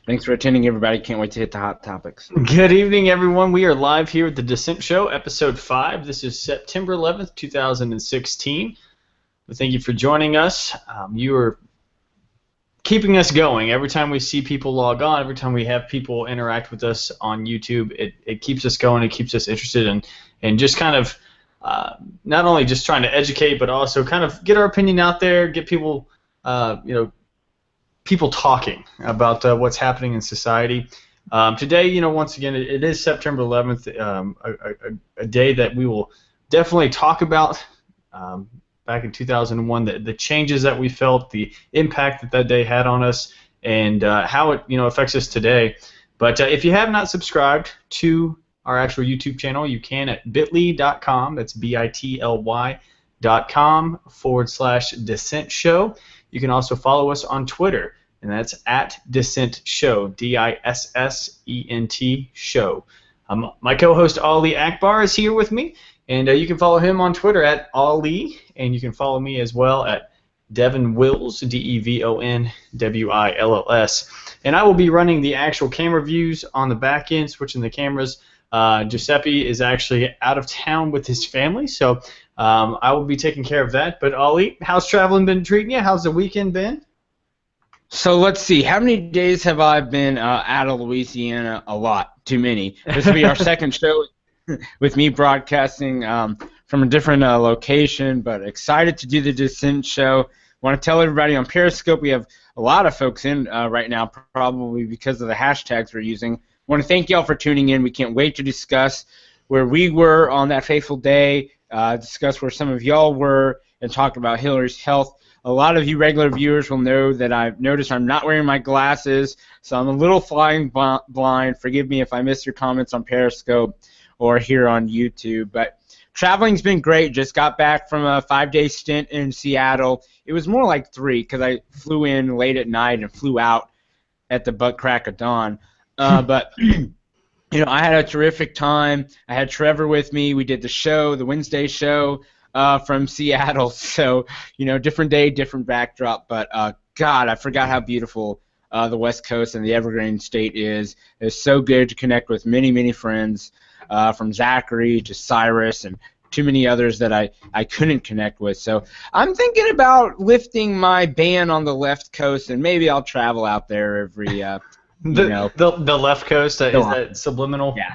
Thanks for attending, everybody. Can't wait to hit the hot topics. Good evening, everyone. We are live here at the Dissent Show, Episode 5. This is September 11th, 2016. Thank you for joining us. You are keeping us going. Every time we see people log on, every time we have people interact with us on YouTube, it keeps us going. It keeps us interested and just kind of not only just trying to educate, but also kind of get our opinion out there, get people, people talking about what's happening in society. Today, once again, it is September 11th, a day that we will definitely talk about. Back in 2001, the changes that we felt, the impact that day had on us, and how it affects us today. But if you have not subscribed to our actual YouTube channel, you can at bit.ly.com. That's bity.com/Dissent Show. You can also follow us on Twitter, and that's at Dissent Show, DISSENT Show. My co-host Ali Akbar is here with me, and you can follow him on Twitter at Ali, and you can follow me as well at Devon Wills, DEVONWILLS. And I will be running the actual camera views on the back end, switching the cameras. Giuseppe is actually out of town with his family, so I will be taking care of that. But Ali, how's traveling been treating you? How's the weekend been? So let's see. How many days have I been out of Louisiana? A lot. Too many. This will be our second show with me broadcasting from a different location, but excited to do the Dissent Show. Want to tell everybody on Periscope we have a lot of folks in right now, probably because of the hashtags we're using. Want to thank y'all for tuning in. We can't wait to discuss where we were on that fateful day, discuss where some of y'all were, and talk about Hillary's health. A lot of you regular viewers will know that I've noticed I'm not wearing my glasses, so I'm a little flying blind. Forgive me if I miss your comments on Periscope or here on YouTube. But traveling's been great. Just got back from a 5-day stint in Seattle. It was more like 3 because I flew in late at night and flew out at the butt crack of dawn. But I had a terrific time. I had Trevor with me. We did the show, the Wednesday show from Seattle. So, different day, different backdrop. But, God, I forgot how beautiful the West Coast and the Evergreen State is. It's so good to connect with many, many friends, from Zachary to Cyrus and too many others that I couldn't connect with. So I'm thinking about lifting my ban on the left coast, and maybe I'll travel out there every The left coast, is that subliminal? Yeah.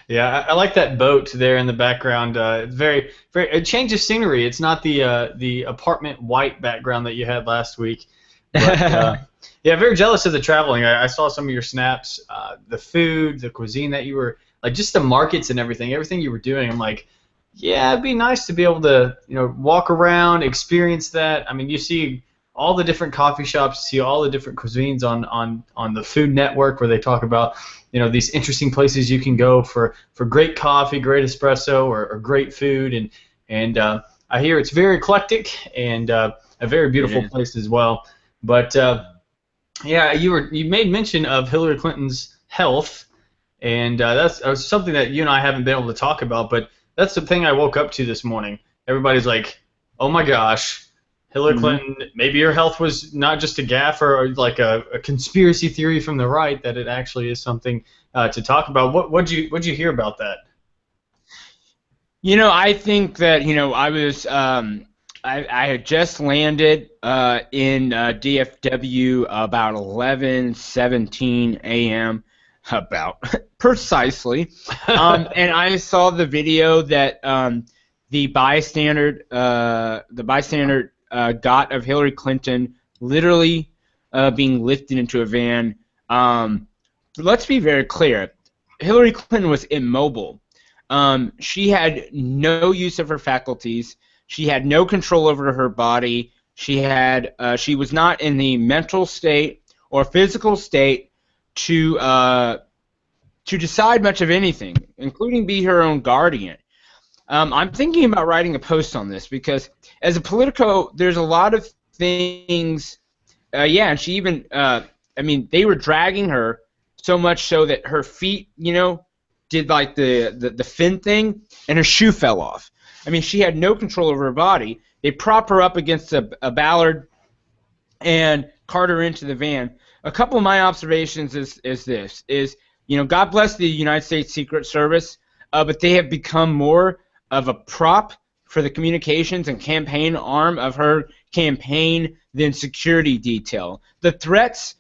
Yeah, I like that boat there in the background. It's very, very. It changes scenery. It's not the apartment white background that you had last week. But, yeah, very jealous of the traveling. I saw some of your snaps, the food, the cuisine that you were like, just the markets and everything you were doing. I'm like, yeah, it'd be nice to be able to walk around, experience that. I mean, you see all the different coffee shops, see all the different cuisines on the Food Network where they talk about these interesting places you can go for great coffee, great espresso, or great food, and I hear it's very eclectic and a very beautiful place as well. But yeah, you made mention of Hillary Clinton's health, and that's something that you and I haven't been able to talk about, but that's the thing I woke up to this morning. Everybody's like, oh my gosh, Hillary Clinton, maybe her health was not just a gaffe or like a conspiracy theory from the right, that it actually is something to talk about. What'd you hear about that? I think that I was I had just landed in DFW about 11:17 a.m. about precisely, and I saw the video that the bystander got of Hillary Clinton literally being lifted into a van. Let's be very clear. Hillary Clinton was immobile. She had no use of her faculties. She had no control over her body. She was not in the mental state or physical state to decide much of anything, including be her own guardian. I'm thinking about writing a post on this because as a Politico, there's a lot of things. And she even, they were dragging her so much so that her feet, did like the fin thing, and her shoe fell off. I mean, she had no control over her body. They prop her up against a ballard and cart her into the van. a couple of my observations is God bless the United States Secret Service, but they have become more of a prop for the communications and campaign arm of her campaign than security detail. The threats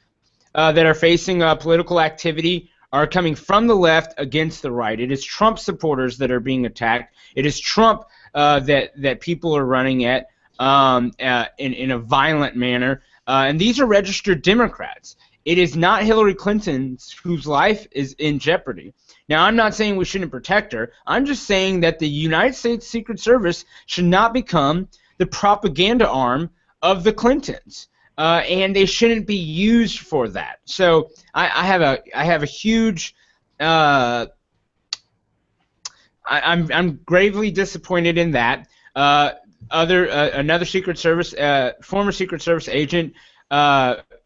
that are facing political activity are coming from the left against the right. It is Trump supporters that are being attacked. It is Trump that people are running at in a violent manner. And these are registered Democrats. It is not Hillary Clinton whose life is in jeopardy. Now, I'm not saying we shouldn't protect her. I'm just saying that the United States Secret Service should not become the propaganda arm of the Clintons. And they shouldn't be used for that. So I have a huge. I'm gravely disappointed in that. Another Secret Service, former Secret Service agent,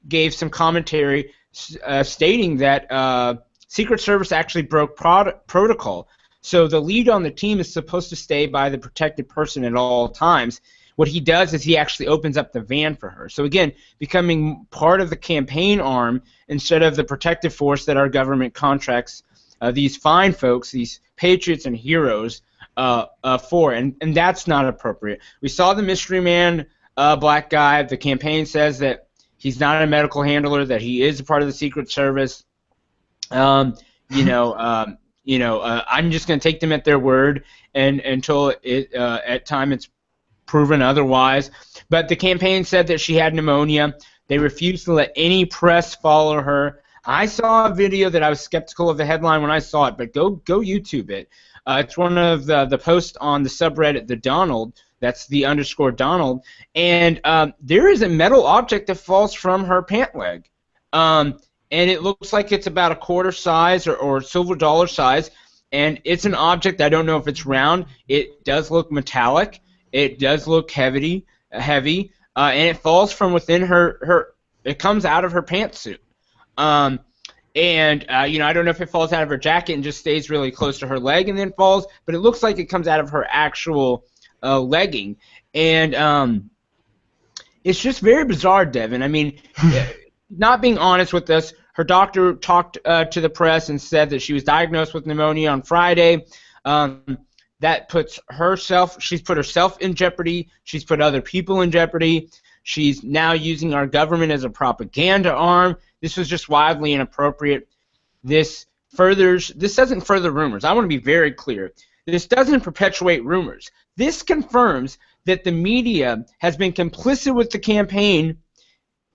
gave some commentary stating that Secret Service actually broke protocol. So the lead on the team is supposed to stay by the protected person at all times. What he does is he actually opens up the van for her. So again, becoming part of the campaign arm instead of the protective force that our government contracts these fine folks, these patriots and heroes for, and that's not appropriate. We saw the mystery man, black guy. The campaign says that he's not a medical handler, that he is a part of the Secret Service. I'm just going to take them at their word, and until at time it's proven otherwise. But the campaign said that she had pneumonia. They refused to let any press follow her. I saw a video that I was skeptical of the headline when I saw it, but go YouTube it. It's one of the posts on the subreddit, the Donald. That's the _Donald. And there is a metal object that falls from her pant leg. And it looks like it's about a quarter size or silver dollar size. And it's an object. I don't know if it's round. It does look metallic. It does look heavy, and it falls from within her. It comes out of her pantsuit. I don't know if it falls out of her jacket and just stays really close to her leg and then falls, but it looks like it comes out of her actual legging. And it's just very bizarre, Devin. I mean, not being honest with us, her doctor talked to the press and said that she was diagnosed with pneumonia on Friday. That she's put herself in jeopardy. She's put other people in jeopardy. She's now using our government as a propaganda arm. This was just wildly inappropriate. This doesn't further rumors. I want to be very clear. This doesn't perpetuate rumors. This confirms that the media has been complicit with the campaign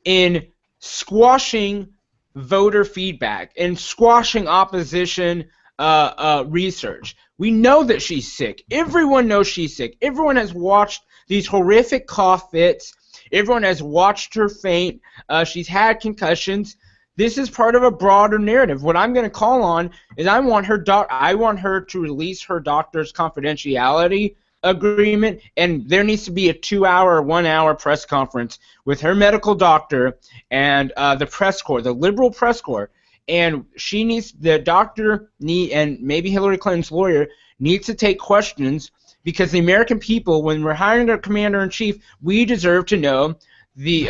in squashing voter feedback and squashing opposition research. We know that she's sick. Everyone knows she's sick. Everyone has watched these horrific cough fits. Everyone has watched her faint. She's had concussions. This is part of a broader narrative. What I'm going to call on is I want her to release her doctor's confidentiality agreement, and there needs to be a 2-hour or 1-hour press conference with her medical doctor and the press corps, the liberal press corps. And the doctor and maybe Hillary Clinton's lawyer needs to take questions, because the American people, when we're hiring our commander-in-chief, we deserve to know the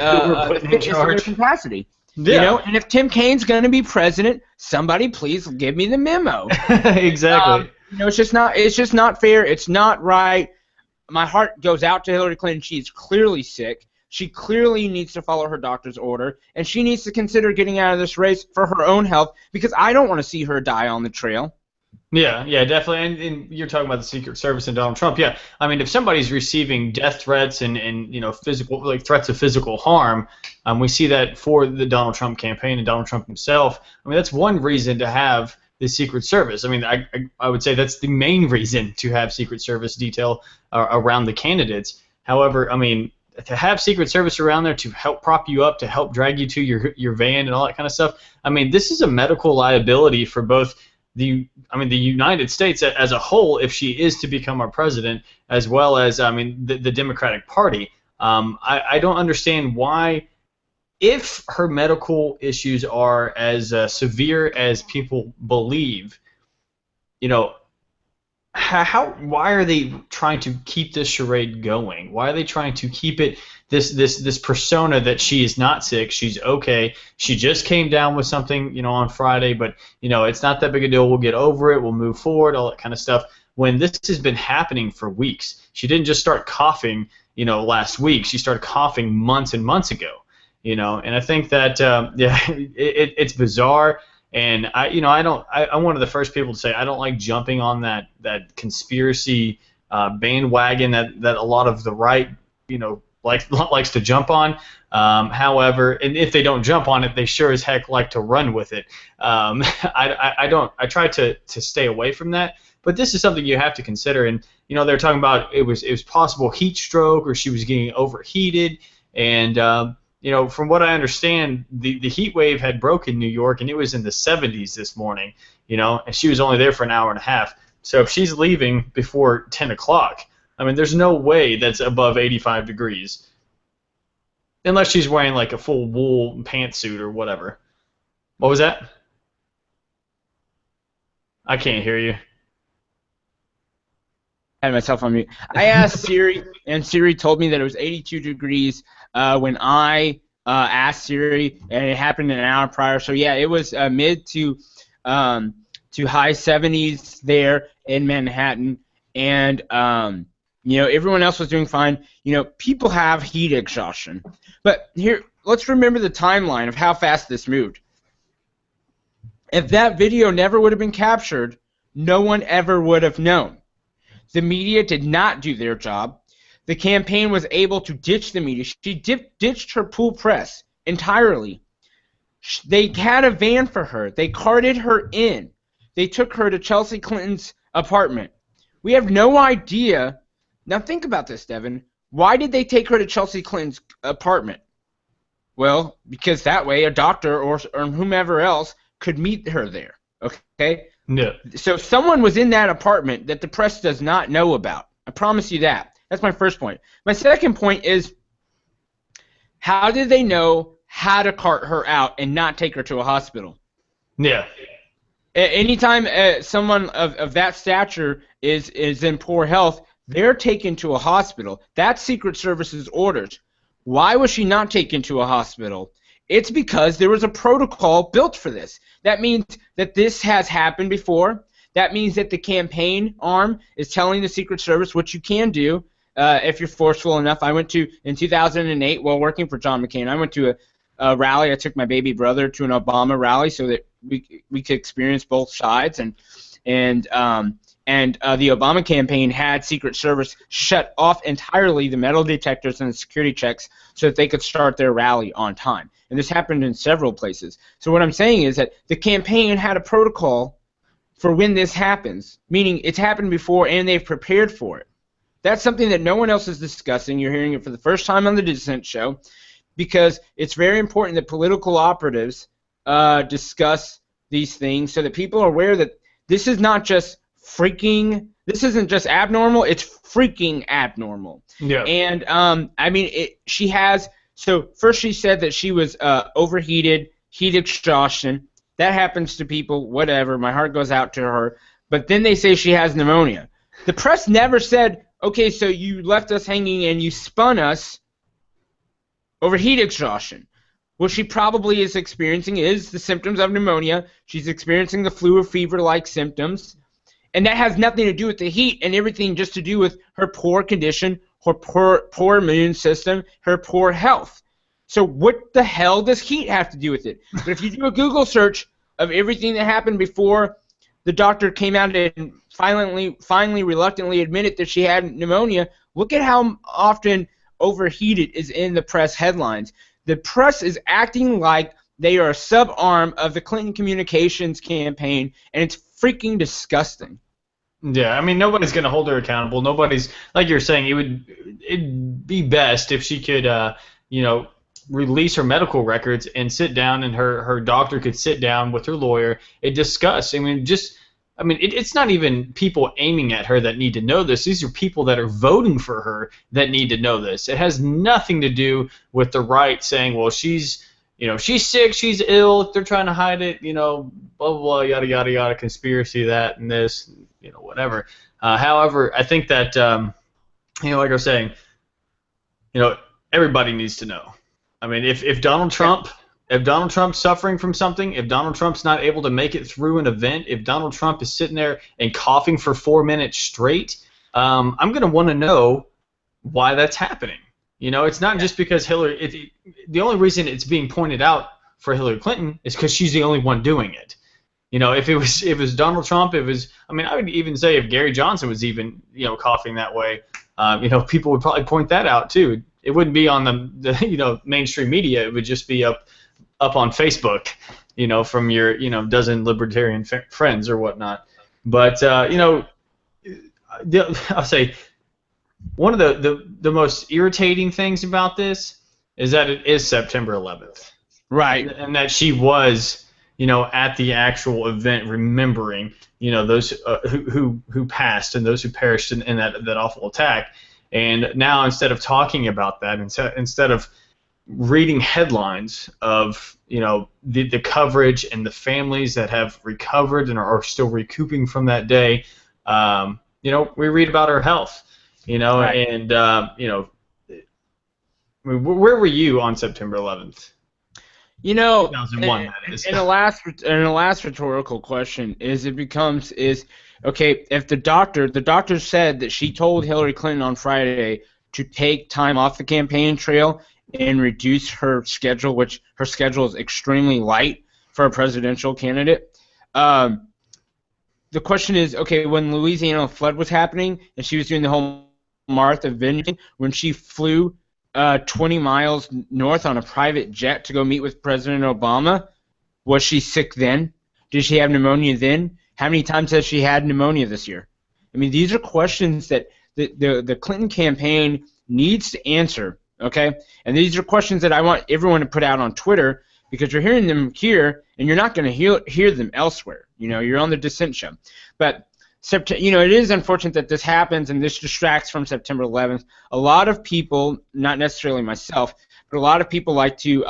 fitness of their capacity. Yeah. And if Tim Kaine's going to be president, somebody please give me the memo. Exactly. It's just not fair. It's not right. My heart goes out to Hillary Clinton. She's clearly sick. She clearly needs to follow her doctor's order, and she needs to consider getting out of this race for her own health, because I don't want to see her die on the trail. Yeah, definitely. And you're talking about the Secret Service and Donald Trump. Yeah, I mean, if somebody's receiving death threats and physical threats of physical harm, we see that for the Donald Trump campaign and Donald Trump himself. I mean, that's one reason to have the Secret Service. I mean, I would say that's the main reason to have Secret Service detail around the candidates. However, I mean, to have Secret Service around there to help prop you up, to help drag you to your van and all that kind of stuff, I mean, this is a medical liability for both the United States as a whole, if she is to become our president, as well as, the Democratic Party. I don't understand why, if her medical issues are as severe as people believe, why are they trying to keep this charade going? Why are they trying to keep it this persona that she is not sick, she's okay, she just came down with something, on Friday, but it's not that big a deal, we'll get over it, we'll move forward, all that kind of stuff. When this has been happening for weeks, she didn't just start coughing, last week. She started coughing months and months ago, and I think that it's bizarre. And I'm one of the first people to say I don't like jumping on that conspiracy bandwagon that a lot of the right, likes to jump on. However, and if they don't jump on it, they sure as heck like to run with it. I try to stay away from that. But this is something you have to consider. And they're talking about it was possible heat stroke, or she was getting overheated, and from what I understand, the heat wave had broken New York, and it was in the 70s this morning, and she was only there for an hour and a half. So if she's leaving before 10 o'clock, I mean, there's no way that's above 85 degrees. Unless she's wearing like a full wool pantsuit or whatever. What was that? I can't hear you. I had myself on mute. I asked Siri, and Siri told me that it was 82 degrees when I asked Siri, and it happened an hour prior. So yeah, it was mid to high 70s there in Manhattan, and everyone else was doing fine. People have heat exhaustion, but here, let's remember the timeline of how fast this moved. If that video never would have been captured, no one ever would have known. The media did not do their job. The campaign was able to ditch the media. She ditched her pool press entirely. They had a van for her. They carted her in. They took her to Chelsea Clinton's apartment. We have no idea. Now think about this, Devin. Why did they take her to Chelsea Clinton's apartment? Well, because that way a doctor or whomever else could meet her there. Okay? No. So someone was in that apartment that the press does not know about. I promise you that. That's my first point. My second point is, how did they know how to cart her out and not take her to a hospital? Yeah. Anytime someone of that stature is in poor health, they're taken to a hospital. That's Secret Service's orders. Why was she not taken to a hospital? It's because there was a protocol built for this. That means that this has happened before. That means that the campaign arm is telling the Secret Service what you can do if you're forceful enough. I went to, in 2008, while working for John McCain, I went to a rally. I took my baby brother to an Obama rally so that we could experience both sides. And the Obama campaign had Secret Service shut off entirely the metal detectors and the security checks so that they could start their rally on time. And this happened in several places. So what I'm saying is that the campaign had a protocol for when this happens, meaning it's happened before and they've prepared for it. That's something that no one else is discussing. You're hearing it for the first time on the Dissent Show, because it's very important that political operatives discuss these things so that people are aware that this is not just this isn't just abnormal, it's freaking abnormal. Yeah. And she has. So first she said that she was overheated, heat exhaustion. That happens to people, whatever. My heart goes out to her. But then they say she has pneumonia. The press never said, okay, so you left us hanging and you spun us over heat exhaustion. What she probably is experiencing is the symptoms of pneumonia. She's experiencing the flu or fever-like symptoms. And that has nothing to do with the heat and everything just to do with her poor condition, her poor immune system, her poor health. So what the hell does heat have to do with it? But if you do a Google search of everything that happened before the doctor came out and finally reluctantly admitted that she had pneumonia, look at how often overheated is in the press headlines. The press is acting like they are a sub-arm of the Clinton communications campaign, and it's freaking disgusting. Yeah, I mean, nobody's going to hold her accountable. Nobody's, like you're saying, it'd be best if she could, release her medical records and sit down, and her doctor could sit down with her lawyer and discuss. It's not even people aiming at her that need to know this. These are people that are voting for her that need to know this. It has nothing to do with the right saying, well, she's sick, she's ill, they're trying to hide it, blah, blah, blah, yada, yada, yada, conspiracy, that and this, whatever. However, I think that like I was saying, everybody needs to know. I mean, if Donald Trump, if Donald Trump's suffering from something, if Donald Trump's not able to make it through an event, if Donald Trump is sitting there and coughing for 4 minutes straight, I'm going to want to know why that's happening. It's not just because Hillary. The only reason it's being pointed out for Hillary Clinton is because she's the only one doing it. If it was Donald Trump, I would even say if Gary Johnson was even coughing that way, people would probably point that out too. It wouldn't be on the mainstream media. It would just be up on Facebook, from your dozen libertarian friends or whatnot. But I'll say one of the most irritating things about this is that it is September 11th, right? And that she was at the actual event, remembering those who passed and those who perished in that awful attack. And now, instead of talking about that, instead of reading headlines of the coverage and the families that have recovered and are still recouping from that day, we read about her health. Right. And where were you on September 11th? 2001, that is. And the last rhetorical question is okay, if the doctor said that she told Hillary Clinton on Friday to take time off the campaign trail and reduce her schedule, which her schedule is extremely light for a presidential candidate. The question is, okay, when Louisiana flood was happening and she was doing the whole Martha Vineyard, when she flew 20 miles north on a private jet to go meet with President Obama, was she sick then? Did she have pneumonia then? How many times has she had pneumonia this year? I mean, these are questions that the Clinton campaign needs to answer, okay? And these are questions that I want everyone to put out on Twitter, because you're hearing them here and you're not going to hear them elsewhere. You're on the Dissent Show. But it is unfortunate that this happens and this distracts from September 11th. A lot of people, not necessarily myself, but a lot of people like to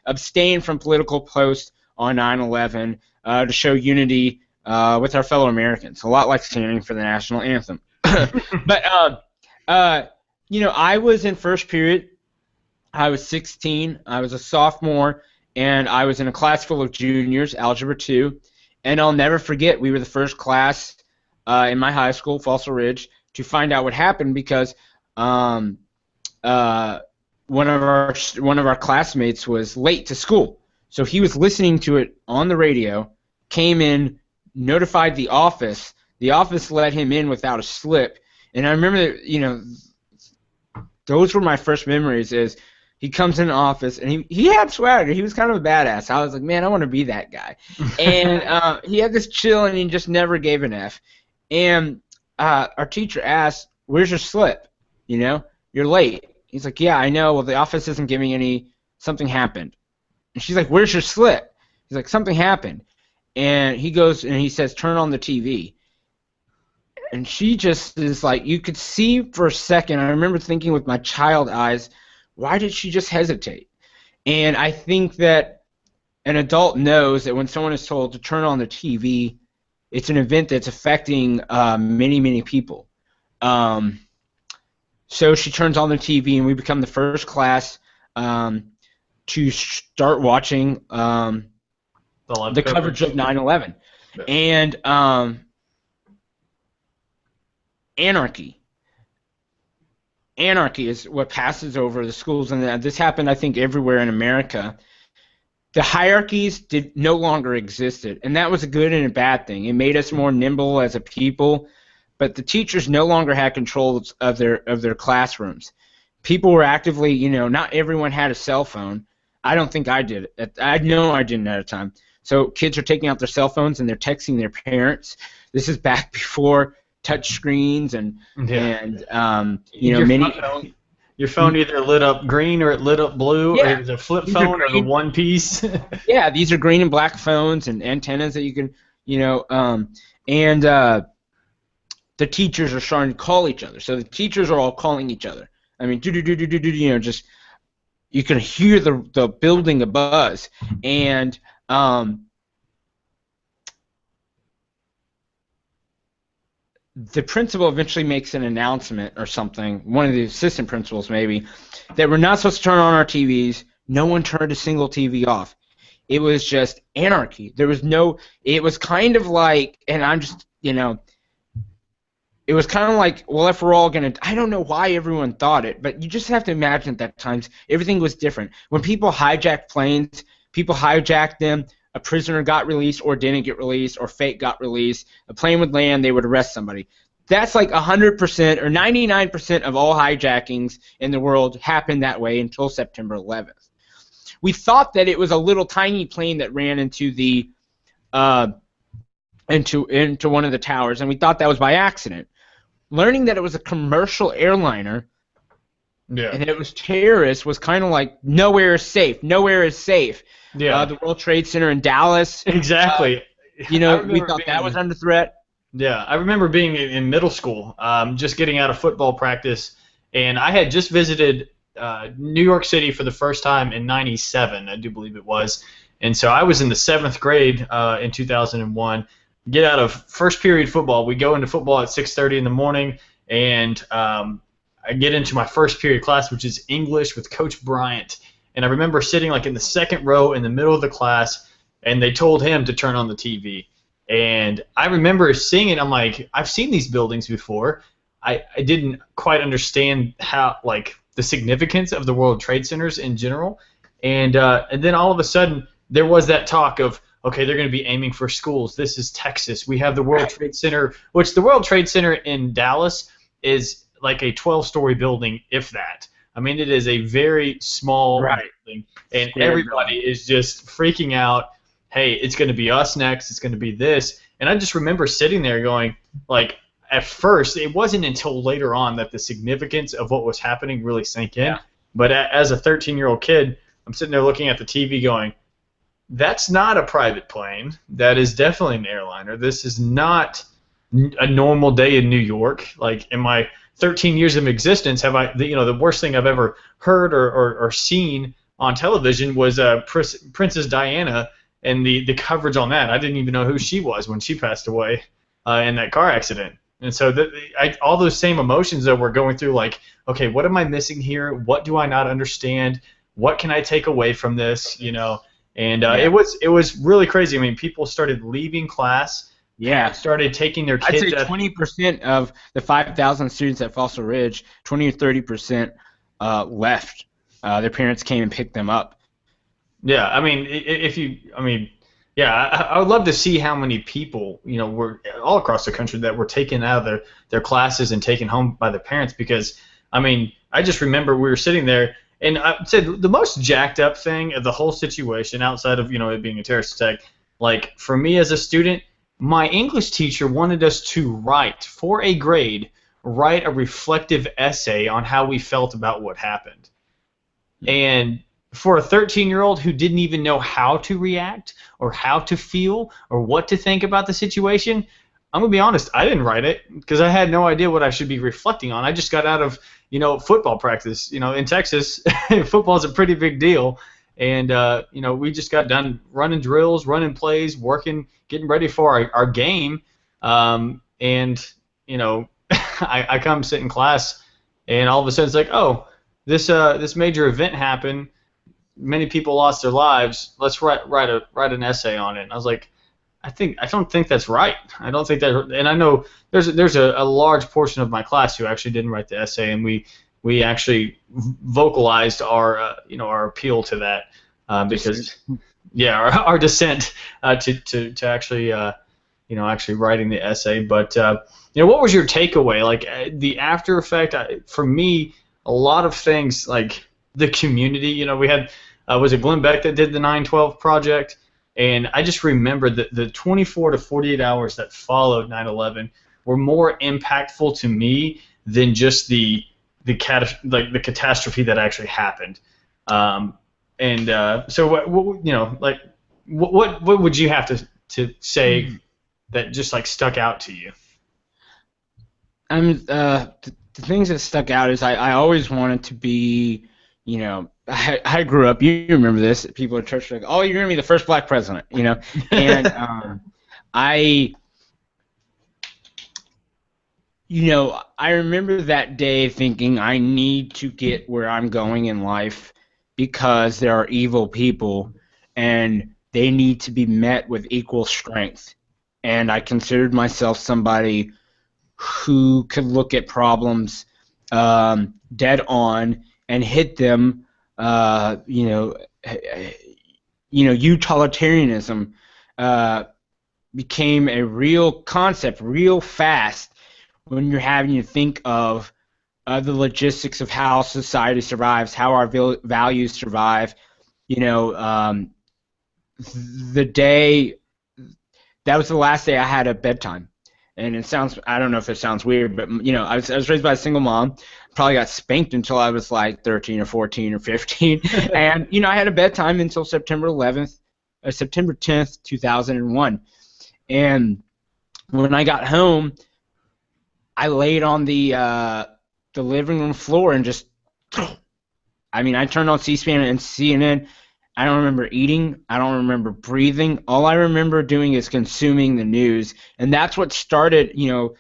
abstain from political posts on 9/11 to show unity with our fellow Americans. A lot like standing for the national anthem. But I was in first period. I was 16. I was a sophomore, and I was in a class full of juniors, Algebra 2. And I'll never forget, we were the first class in my high school, Fossil Ridge, to find out what happened, because one of our classmates was late to school. So he was listening to it on the radio, came in, notified the office. The office let him in without a slip. And I remember, those were my first memories. Is he comes in the office and he had swagger. He was kind of a badass. I was like, man, I want to be that guy. And he had this chill, and he just never gave an F. And our teacher asked, "Where's your slip? You're late." He's like, "Yeah, I know. Well, the office isn't giving any. Something happened." And she's like, "Where's your slip?" He's like, "Something happened." And he goes and he says, "Turn on the TV." And she just is like, you could see for a second, I remember thinking with my child eyes, why did she just hesitate? And I think that an adult knows that when someone is told to turn on the TV, it's an event that's affecting many, many people. So she turns on the TV, and we become the first class to start watching the coverage of 9/11. Yeah. And anarchy is what passes over the schools, and this happened, I think, everywhere in America. The hierarchies no longer existed, and that was a good and a bad thing. It made us more nimble as a people, but the teachers no longer had control of their classrooms. People were actively, not everyone had a cell phone. I don't think I did. I know I didn't at a time. So kids are taking out their cell phones and they're texting their parents. This is back before touch screens and your phone either lit up green or it lit up blue, or it was a flip phone or the one piece. Yeah, these are green and black phones and antennas that you can, the teachers are starting to call each other. So the teachers are all calling each other. I mean, just you can hear the building a buzz, and the principal eventually makes an announcement or something, one of the assistant principals maybe, that we're not supposed to turn on our TVs. No one turned a single TV off. It was just anarchy. There was no, it was kind of like, and I'm just, it was kind of like, well, if we're all going to, I don't know why everyone thought it, but you just have to imagine at that times everything was different. When people hijacked planes, people hijacked them, a prisoner got released or didn't get released or fake got released, a plane would land, they would arrest somebody. That's like 100% or 99% of all hijackings in the world happened that way until September 11th. We thought that it was a little tiny plane that ran into the into one of the towers, and we thought that was by accident. Learning that it was a commercial airliner and that it was terrorists was kind of like nowhere is safe. Nowhere is safe. Yeah. The World Trade Center in Dallas. Exactly. We thought that was under threat. Yeah, I remember being in middle school, just getting out of football practice, and I had just visited New York City for the first time in '97, I do believe it was, and so I was in the 7th grade in 2001. Get out of first period football. We go into football at 6:30 in the morning, and I get into my first period class, which is English with Coach Bryant, and I remember sitting like in the second row in the middle of the class, and they told him to turn on the TV. And I remember seeing it. I'm like, I've seen these buildings before. I didn't quite understand how, like, the significance of the World Trade Centers in general. And then all of a sudden, there was that talk of, okay, they're going to be aiming for schools. This is Texas. We have the World Trade Center, which the World Trade Center in Dallas is like a 12-story building, if that. I mean, it is a very small building, and everybody is just freaking out. Hey, it's going to be us next, it's going to be this. And I just remember sitting there going, like, at first, it wasn't until later on that the significance of what was happening really sank in. Yeah. But as a 13-year-old kid, I'm sitting there looking at the TV going, that's not a private plane. That is definitely an airliner. This is not a normal day in New York. Like, in my 13 years of existence, have I, the worst thing I've ever heard or seen on television was Princess Diana and the coverage on that. I didn't even know who she was when she passed away in that car accident. And so all those same emotions that we're going through, like, okay, what am I missing here? What do I not understand? What can I take away from this? And it was really crazy. I mean, people started leaving class. Yeah. Started taking their kids. I'd say 20% of the 5,000 students at Fossil Ridge, 20 or 30% left. Their parents came and picked them up. Yeah, I mean, I would love to see how many people, were all across the country that were taken out of their classes and taken home by their parents, because, I mean, I just remember we were sitting there, and I said the most jacked up thing of the whole situation, outside of, it being a terrorist attack, like, for me as a student, my English teacher wanted us to write, for a grade, write a reflective essay on how we felt about what happened. And for a 13-year-old who didn't even know how to react or how to feel or what to think about the situation, I'm going to be honest, I didn't write it because I had no idea what I should be reflecting on. I just got out of, football practice. In Texas, football is a pretty big deal. And, we just got done running drills, running plays, working, getting ready for our game. I come sit in class, and all of a sudden it's like, oh, this major event happened. Many people lost their lives. Let's write an essay on it. And I was like, I don't think that's right. I don't think that, and I know there's a large portion of my class who actually didn't write the essay, and we actually vocalized our our appeal to that because our dissent to actually actually writing the essay. But what was your takeaway? Like the after effect for me, a lot of things like the community. We had was it Glenn Beck that did the 9/12 project? And I just remember that the 24 to 48 hours that followed 9/11 were more impactful to me than just the catastrophe that actually happened. So what would you have to say that just like stuck out to you? The things that stuck out is I always wanted to be, I grew up, you remember this, people at church are like, oh, you're going to be the first black president, and I remember that day thinking I need to get where I'm going in life because there are evil people and they need to be met with equal strength. And I considered myself somebody who could look at problems dead on and hit them. Utilitarianism became a real concept real fast when you're having to think of the logistics of how society survives, how our values survive. The day that was the last day I had a bedtime. And I don't know if it sounds weird, but I was raised by a single mom. Probably got spanked until I was like 13 or 14 or 15. And I had a bedtime until September 10th, 2001. And when I got home, I laid on the living room floor and just, I turned on C-SPAN and CNN. I don't remember eating. I don't remember breathing. All I remember doing is consuming the news, and that's what started. I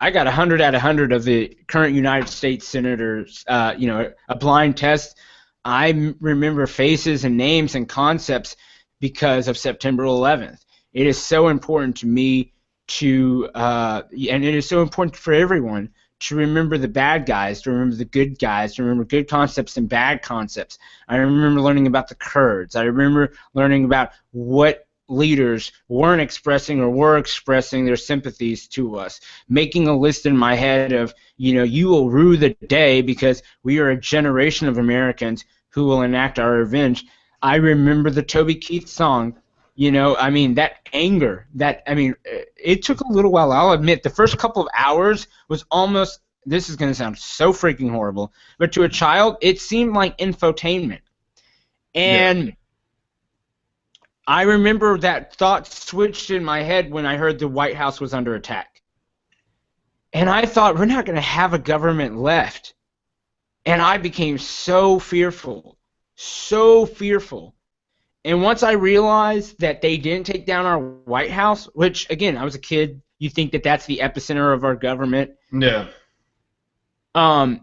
got 100 out of 100 of the current United States senators. A blind test. I remember faces and names and concepts because of September 11th. It is so important to me and it is so important for everyone to remember the bad guys, to remember the good guys, to remember good concepts and bad concepts. I remember learning about the Kurds. I remember learning about what leaders weren't expressing or were expressing their sympathies to us, making a list in my head of, you will rue the day because we are a generation of Americans who will enact our revenge. I remember the Toby Keith song. That anger, it took a little while. I'll admit, the first couple of hours was almost, this is going to sound so freaking horrible, but to a child, it seemed like infotainment. And yeah. I remember that thought switched in my head when I heard the White House was under attack. And I thought, we're not going to have a government left. And I became so fearful. And once I realized that they didn't take down our White House, which, again, I was a kid, you think that that's the epicenter of our government. Yeah. And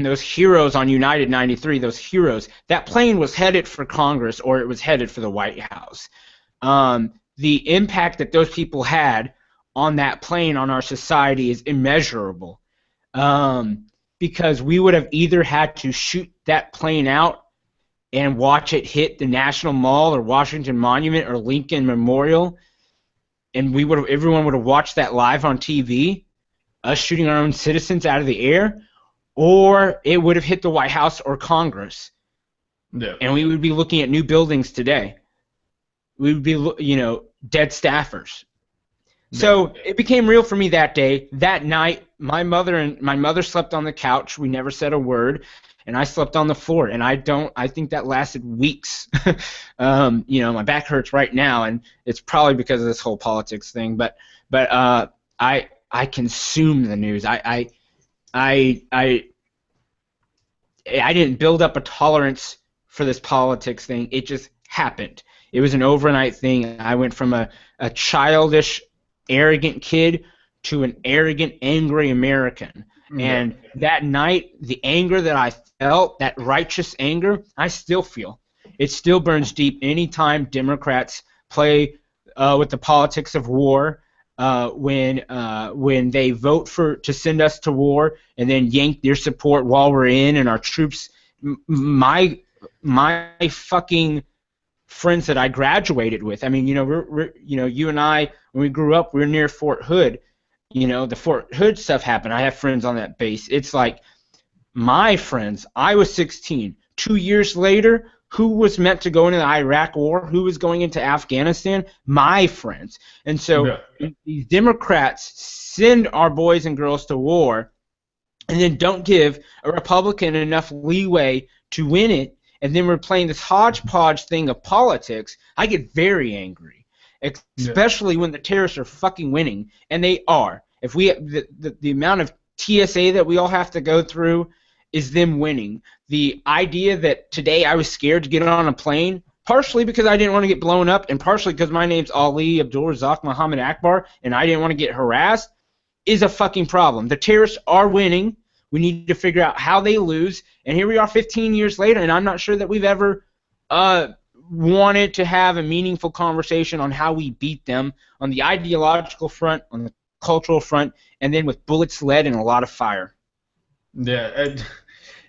those heroes on United 93, those heroes, that plane was headed for Congress or it was headed for the White House. The impact that those people had on that plane on our society is immeasurable. Because we would have either had to shoot that plane out and watch it hit the National Mall or Washington Monument or Lincoln Memorial, and everyone would have watched that live on TV, us shooting our own citizens out of the air, or it would have hit the White House or Congress. Yeah. And we would be looking at new buildings today. We would be, dead staffers. Yeah. So it became real for me that day. That night, my mother slept on the couch. We never said a word. And I slept on the floor, and I think that lasted weeks. My back hurts right now, and it's probably because of this whole politics thing. But I consume the news. I didn't build up a tolerance for this politics thing. It just happened. It was an overnight thing. I went from a childish, arrogant kid to an arrogant, angry American. And that night, the anger that I felt, that righteous anger, I still feel. It still burns deep anytime Democrats play with the politics of war, when they vote to send us to war and then yank their support while we're in, and our troops, my fucking friends that I graduated with. You and I, when we grew up, we were near Fort Hood. The Fort Hood stuff happened. I have friends on that base. It's like my friends. I was 16. 2 years later, who was meant to go into the Iraq War? Who was going into Afghanistan? My friends. And so these Democrats send our boys and girls to war and then don't give a Republican enough leeway to win it, and then we're playing this hodgepodge thing of politics. I get very angry. Especially when the terrorists are fucking winning, and they are. If we the amount of TSA that we all have to go through is them winning. The idea that today I was scared to get on a plane, partially because I didn't want to get blown up, and partially because my name's Ali Abdul Razak Muhammad Akbar, and I didn't want to get harassed. is a fucking problem. The terrorists are winning. We need to figure out how they lose. And here we are 15 years later, and I'm not sure that we've ever wanted to have a meaningful conversation on how we beat them on the ideological front, on the cultural front, and then with bullets, lead, and a lot of fire. Yeah,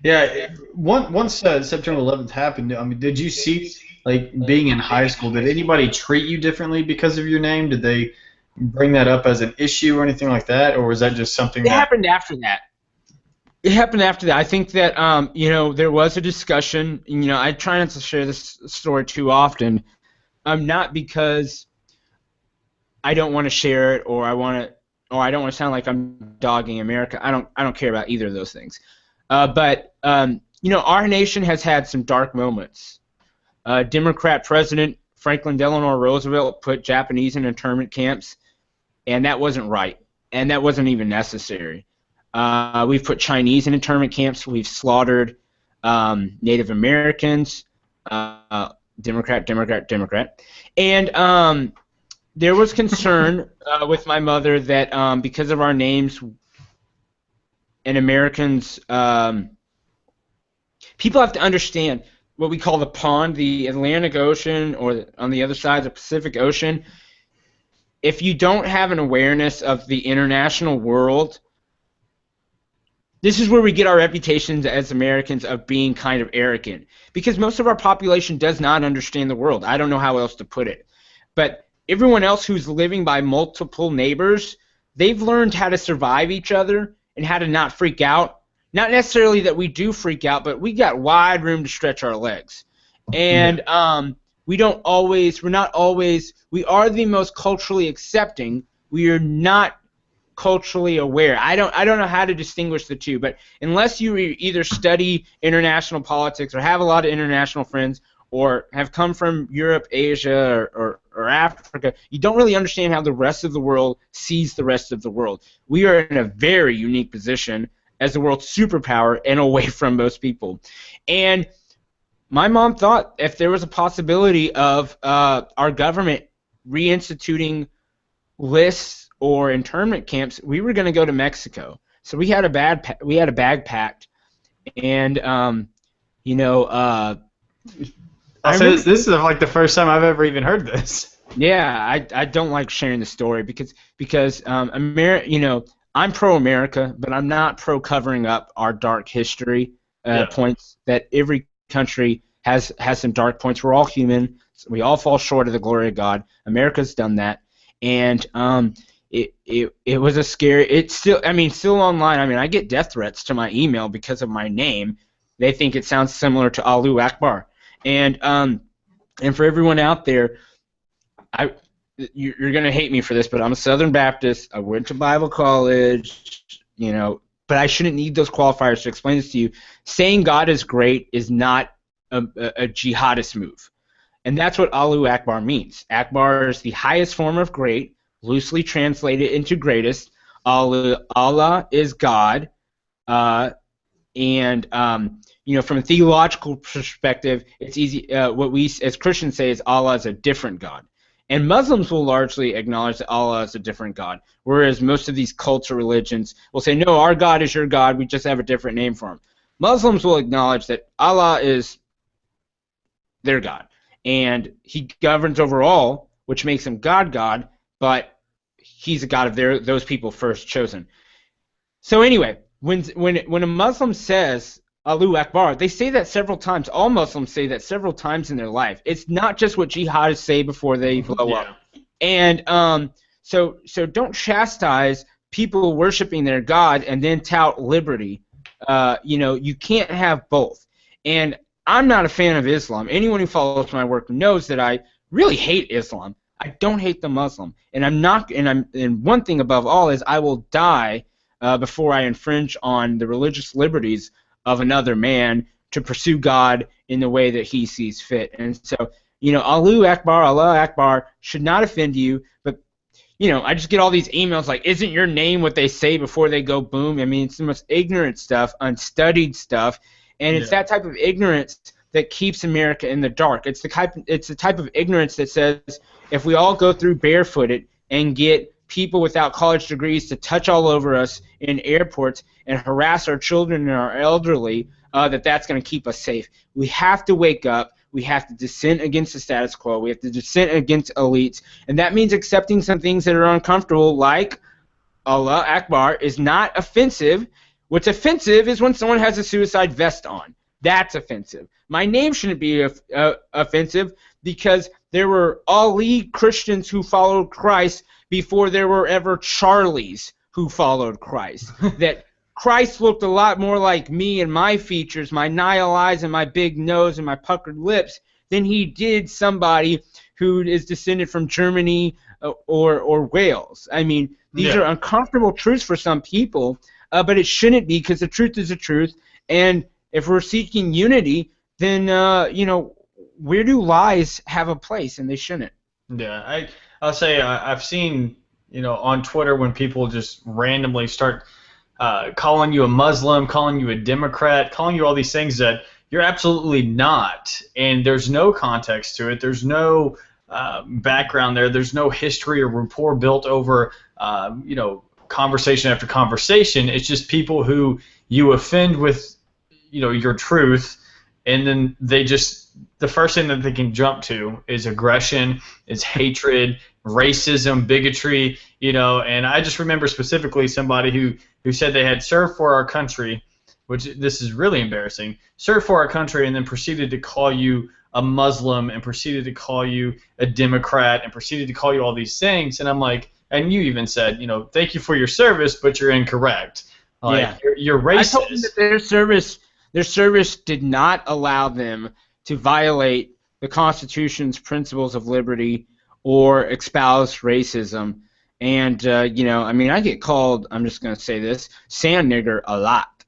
yeah. Once September 11th happened, I mean, did you see, like, being in high school, did anybody treat you differently because of your name? Did they bring that up as an issue or anything like that, or was that just something It happened after that. It happened after that. I think that there was a discussion. I try not to share this story too often, not because I don't want to share it or I don't want to sound like I'm dogging America. I don't care about either of those things. But our nation has had some dark moments. Democrat President Franklin Delano Roosevelt put Japanese in internment camps, and that wasn't right, and that wasn't even necessary. We've put Chinese in internment camps. We've slaughtered Native Americans. Democrat. And there was concern with my mother that because of our names and Americans, people have to understand what we call the pond, the Atlantic Ocean, or on the other side, the Pacific Ocean. If you don't have an awareness of the international world, this is where we get our reputations as Americans of being kind of arrogant, because most of our population does not understand the world. I don't know how else to put it. But everyone else who's living by multiple neighbors, they've learned how to survive each other and how to not freak out. Not necessarily that we do freak out, but we got wide room to stretch our legs. And we are the most culturally accepting. We are not culturally aware. I don't know how to distinguish the two, but unless you either study international politics or have a lot of international friends or have come from Europe, Asia, or Africa, you don't really understand how the rest of the world sees the rest of the world. We are in a very unique position as the world's superpower and away from most people. And my mom thought if there was a possibility of our government reinstituting lists or internment camps, we were going to go to Mexico. So we had a bag packed, and this is like the first time I've ever even heard this. Yeah, I don't like sharing the story because I'm pro-America, but I'm not pro-covering up our dark history points. That every country has some dark points. We're all human. We all fall short of the glory of God. America's done that, and it was a scary. It's still online. I get death threats to my email because of my name. They think it sounds similar to Allahu Akbar, and for everyone out there, you're gonna hate me for this, but I'm a Southern Baptist. I went to Bible college, but I shouldn't need those qualifiers to explain this to you. Saying God is great is not a jihadist move, and that's what Allahu Akbar means. Akbar is the highest form of great, loosely translated into greatest. Allah is God, and from a theological perspective, it's easy. What we as Christians say is Allah is a different God. And Muslims will largely acknowledge that Allah is a different God, whereas most of these cults or religions will say, no, our God is your God, we just have a different name for him. Muslims will acknowledge that Allah is their God, and he governs over all, which makes him God, but he's a God of those people first chosen. So anyway, when a Muslim says Allahu Akbar, they say that several times. All Muslims say that several times in their life. It's not just what jihadists say before they blow up. And so don't chastise people worshiping their God and then tout liberty. You can't have both. And I'm not a fan of Islam. Anyone who follows my work knows that I really hate Islam. I don't hate the Muslim. And one thing above all is I will die before I infringe on the religious liberties of another man to pursue God in the way that he sees fit. And so, Allahu Akbar, Allah Akbar should not offend you, but, I just get all these emails like, isn't your name what they say before they go boom? It's the most ignorant stuff, unstudied stuff, and it's that type of ignorance that keeps America in the dark. It's the type of ignorance that says if we all go through barefooted and get people without college degrees to touch all over us in airports and harass our children and our elderly, that's going to keep us safe. We have to wake up. We have to dissent against the status quo. We have to dissent against elites. And that means accepting some things that are uncomfortable, like Allah Akbar is not offensive. What's offensive is when someone has a suicide vest on. That's offensive. My name shouldn't be offensive because there were Ali Christians who followed Christ before there were ever Charlies who followed Christ. That Christ looked a lot more like me and my features, my Nile eyes and my big nose and my puckered lips, than he did somebody who is descended from Germany or Wales. I mean, these are uncomfortable truths for some people, but it shouldn't be, because the truth is the truth. And if we're seeking unity, then, where do lies have a place? And they shouldn't. Yeah, I'll say I've seen, on Twitter when people just randomly start calling you a Muslim, calling you a Democrat, calling you all these things that you're absolutely not, and there's no context to it. There's no background there. There's no history or rapport built over, conversation after conversation. It's just people who you offend with, your truth, and then the first thing that they can jump to is aggression, is hatred, racism, bigotry, and I just remember specifically somebody who said they had served for our country, which this is really embarrassing, served for our country, and then proceeded to call you a Muslim, and proceeded to call you a Democrat, and proceeded to call you all these things, and I'm like, and you even said, thank you for your service, but you're incorrect. Like, you're racist. I told them that their service did not allow them to violate the Constitution's principles of liberty or espouse racism. And, I get called, I'm just going to say this, sand nigger a lot.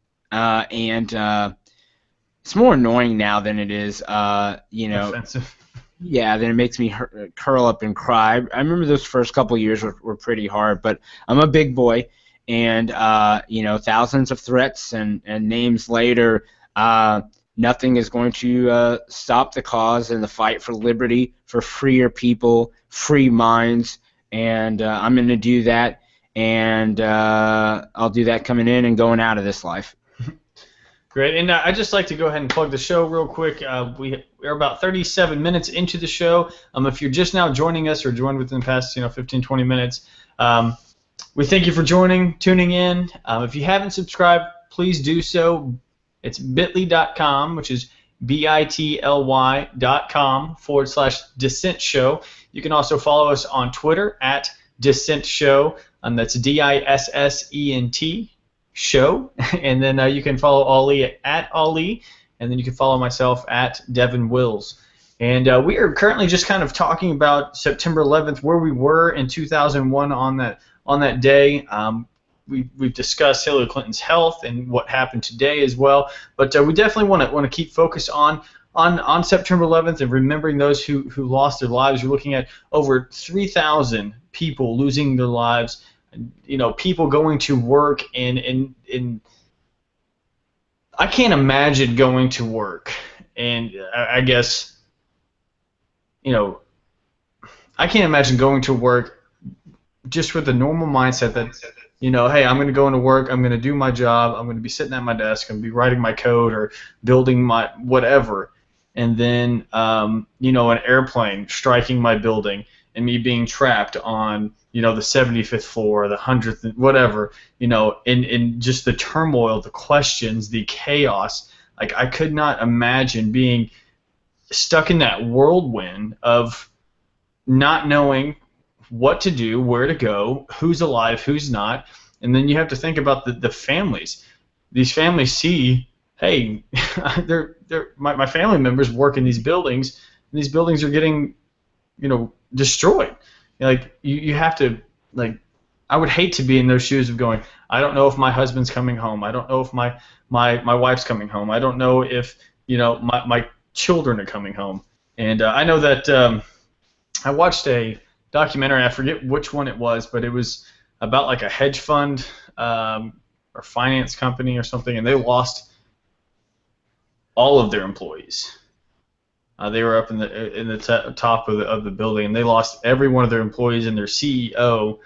It's more annoying now than it is, offensive. Yeah, then it makes me curl up and cry. I remember those first couple years were pretty hard, but I'm a big boy, and, thousands of threats and names later, nothing is going to stop the cause and the fight for liberty, for freer people, free minds, and I'm going to do that, and I'll do that coming in and going out of this life. Great, and I'd just like to go ahead and plug the show real quick. We're about 37 minutes into the show. If you're just now joining us or joined within the past 15, 20 minutes, we thank you for tuning in. If you haven't subscribed, please do so. It's bit.ly.com, which is bity.com/Dissent Show. You can also follow us on Twitter at Dissent Show, and that's DISSENT Show. And then you can follow Ali at Ali, and then you can follow myself at Devin Wills. And we are currently just kind of talking about September 11th, where we were in 2001 on that day. We've discussed Hillary Clinton's health and what happened today as well, but we definitely want to keep focus on September 11th and remembering those who lost their lives. We're looking at over 3,000 people losing their lives. People going to work and I can't imagine going to work, and I guess I can't imagine going to work just with the normal mindset that, hey, I'm going to go into work, I'm going to do my job, I'm going to be sitting at my desk, I'm going to be writing my code or building my whatever, and then, an airplane striking my building and me being trapped on, the 75th floor, the 100th, whatever, in just the turmoil, the questions, the chaos. Like, I could not imagine being stuck in that whirlwind of not knowing what to do, where to go, who's alive, who's not, and then you have to think about the families. These families see, hey, my family members work in these buildings, and these buildings are getting, destroyed. Like, you have to, like, I would hate to be in those shoes of going, I don't know if my husband's coming home, I don't know if my wife's coming home, I don't know if, my children are coming home. And I know that I watched a documentary, I forget which one it was, but it was about like a hedge fund or finance company or something, and they lost all of their employees. They were up in the top of the building, and they lost every one of their employees and their CEO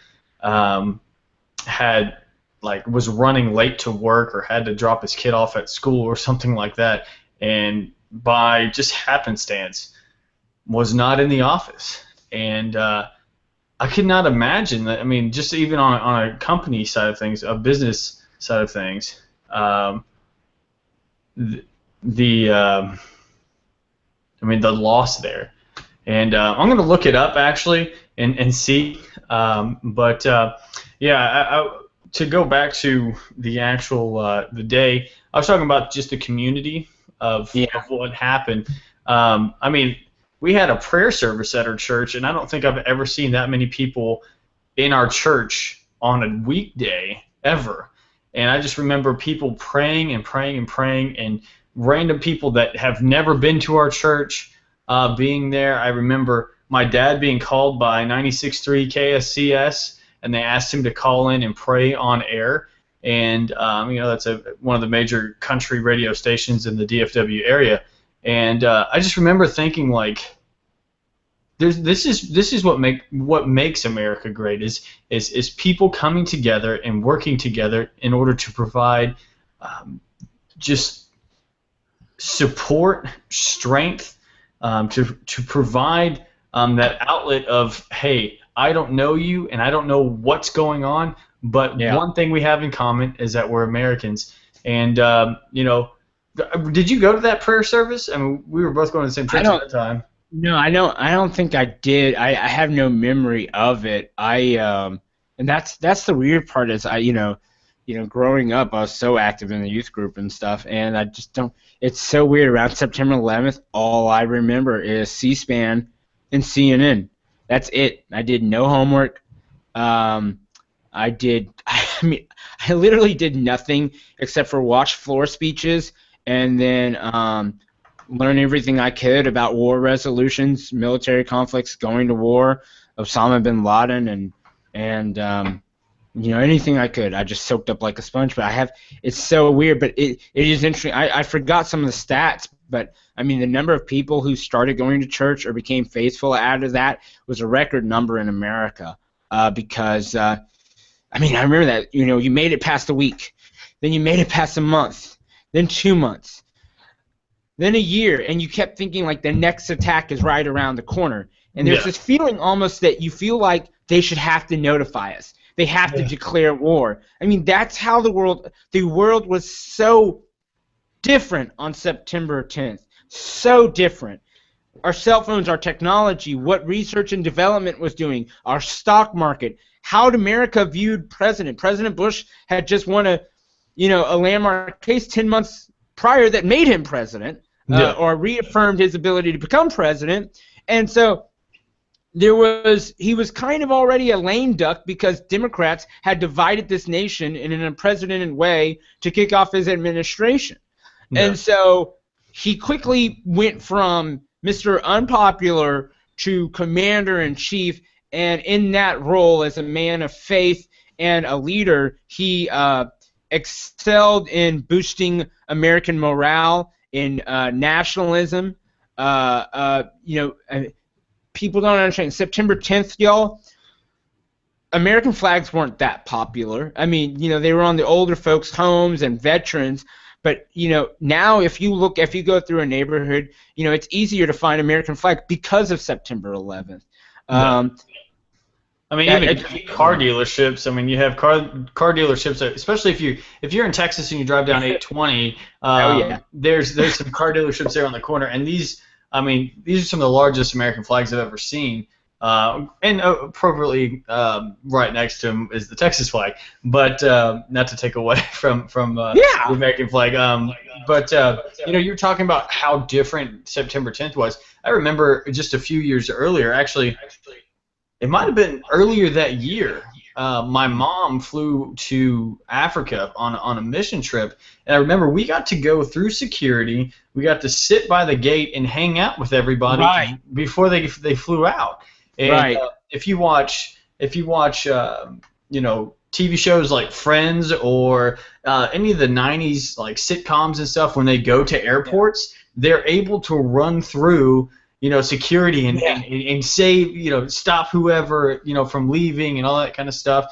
had was running late to work or had to drop his kid off at school or something like that, and by just happenstance was not in the office. And I could not imagine that. I mean, just even on a company side of things, a business side of things, the loss there. And I'm going to look it up actually and see. To go back to the actual the day, I was talking about just the community of what happened. We had a prayer service at our church, and I don't think I've ever seen that many people in our church on a weekday ever. And I just remember people praying and praying and praying, and random people that have never been to our church being there. I remember my dad being called by 96.3 KSCS, and they asked him to call in and pray on air. And that's one of the major country radio stations in the DFW area. And I just remember thinking this is what makes America great is people coming together and working together in order to provide just support, strength, to provide that outlet of, hey, I don't know you and I don't know what's going on, but one thing we have in common is that we're Americans. And did you go to that prayer service? I mean, we were both going to the same church at that time. No, I don't think I did. I have no memory of it. And that's the weird part is growing up I was so active in the youth group and stuff, and I just don't. It's so weird. Around September 11th, all I remember is C-SPAN and CNN. That's it. I did no homework. I literally did nothing except for watch floor speeches and then learn everything I could about war resolutions, military conflicts, going to war, Osama bin Laden, and anything I could. I just soaked up like a sponge. But it's so weird, but it is interesting. I forgot some of the stats, but I mean the number of people who started going to church or became faithful out of that was a record number in America. Because I remember that you made it past a week, then you made it past a month, then 2 months, then a year, and you kept thinking the next attack is right around the corner. And there's this feeling almost that you feel like they should have to notify us. They have to declare war. I mean, that's how the world was so different on September 10th. So different. Our cell phones, our technology, what research and development was doing, our stock market, how America viewed President. President Bush had just won a landmark case 10 months prior that made him president, or reaffirmed his ability to become president. And so he was kind of already a lame duck because Democrats had divided this nation in an unprecedented way to kick off his administration. Yeah. And so he quickly went from Mr. Unpopular to Commander-in-Chief, and in that role as a man of faith and a leader, he excelled in boosting American morale, in nationalism. People don't understand. September 10th, y'all, American flags weren't that popular. I mean, they were on the older folks' homes and veterans. But now if you go through a neighborhood, it's easier to find American flag because of September 11th. Even car dealerships. I mean, you have car dealerships, especially if you're in Texas and you drive down 820. There's some car dealerships there on the corner, and these are some of the largest American flags I've ever seen. And appropriately, right next to them is the Texas flag. But not to take away from the American flag. You're talking about how different September 10th was. I remember just a few years earlier, actually, it might have been earlier that year. My mom flew to Africa on a mission trip, and I remember we got to go through security. We got to sit by the gate and hang out with everybody before they flew out. And if you watch TV shows like Friends or any of the 90s sitcoms and stuff, when they go to airports, they're able to run through security and save, stop whoever, from leaving and all that kind of stuff.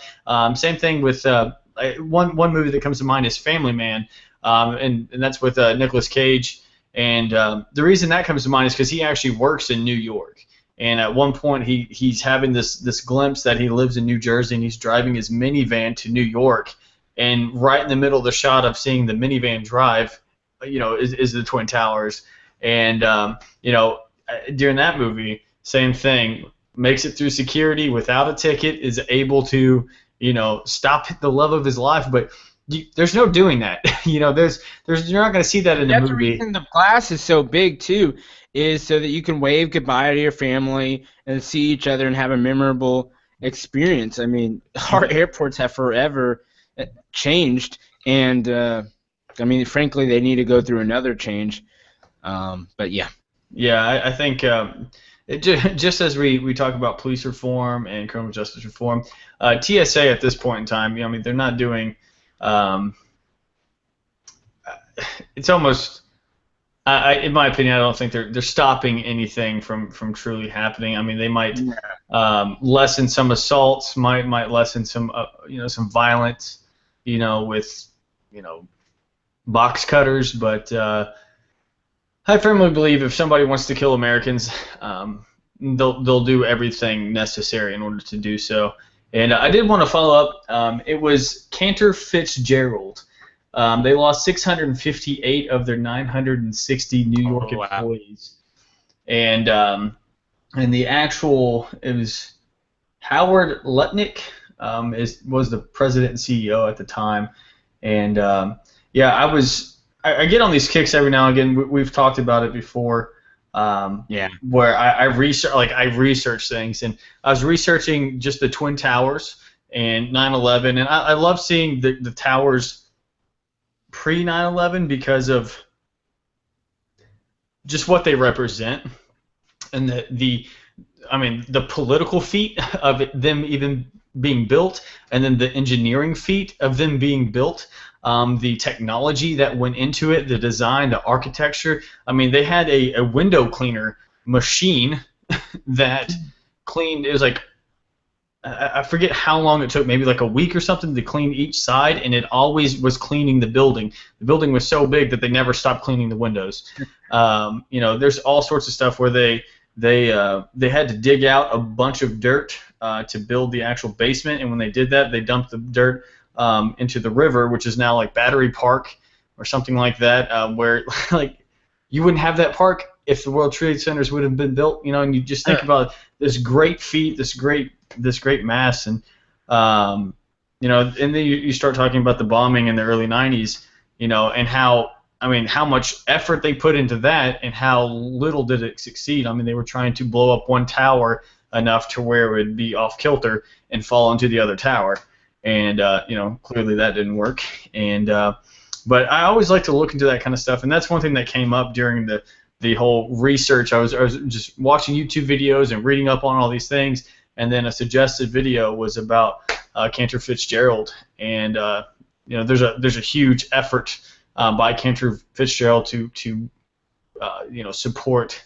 Same thing with one movie that comes to mind is Family Man, and that's with Nicolas Cage. And the reason that comes to mind is because he actually works in New York. And at one point, he's having this glimpse that he lives in New Jersey, and he's driving his minivan to New York. And right in the middle of the shot of seeing the minivan drive, is the Twin Towers. And during that movie, same thing. Makes it through security without a ticket, is able to, stop the love of his life. But there's no doing that. You're not going to see that in the movie. The reason the glass is so big too is so that you can wave goodbye to your family and see each other and have a memorable experience. I mean, our airports have forever changed, and frankly, they need to go through another change. But yeah. Yeah, I think just as we talk about police reform and criminal justice reform, TSA at this point in time, they're not doing. It's almost, in my opinion, I don't think they're stopping anything from truly happening. I mean, they might lessen some assaults, might lessen some some violence, with box cutters, but I firmly believe if somebody wants to kill Americans, they'll do everything necessary in order to do so. And I did want to follow up. It was Cantor Fitzgerald. They lost 658 of their 960 New York employees. And the actual, it was Howard Lutnick was the president and CEO at the time. And I get on these kicks every now and again. We've talked about it before. Where I research things, and I was researching just the Twin Towers and 9/11, and I love seeing the towers pre 9/11 because of just what they represent and the political feat of them even being built, and then the engineering feat of them being built. The technology that went into it, the design, the architecture. I mean, they had a window cleaner machine that cleaned. It was like, I forget how long it took, maybe like a week or something to clean each side, and it always was cleaning the building. The building was so big that they never stopped cleaning the windows. There's all sorts of stuff where they had to dig out a bunch of dirt to build the actual basement, and when they did that, they dumped the dirt into the river, which is now like Battery Park or something like that, where like you wouldn't have that park if the World Trade Centers would have been built, and you just think about this great feat, this great mass, and and then you start talking about the bombing in the early 90s, and how much effort they put into that and how little did it succeed. I mean, they were trying to blow up one tower enough to where it would be off kilter and fall into the other tower. And clearly that didn't work. And but I always like to look into that kind of stuff, and that's one thing that came up during the whole research. I was just watching YouTube videos and reading up on all these things, and then a suggested video was about Cantor Fitzgerald, and there's a huge effort by Cantor Fitzgerald to support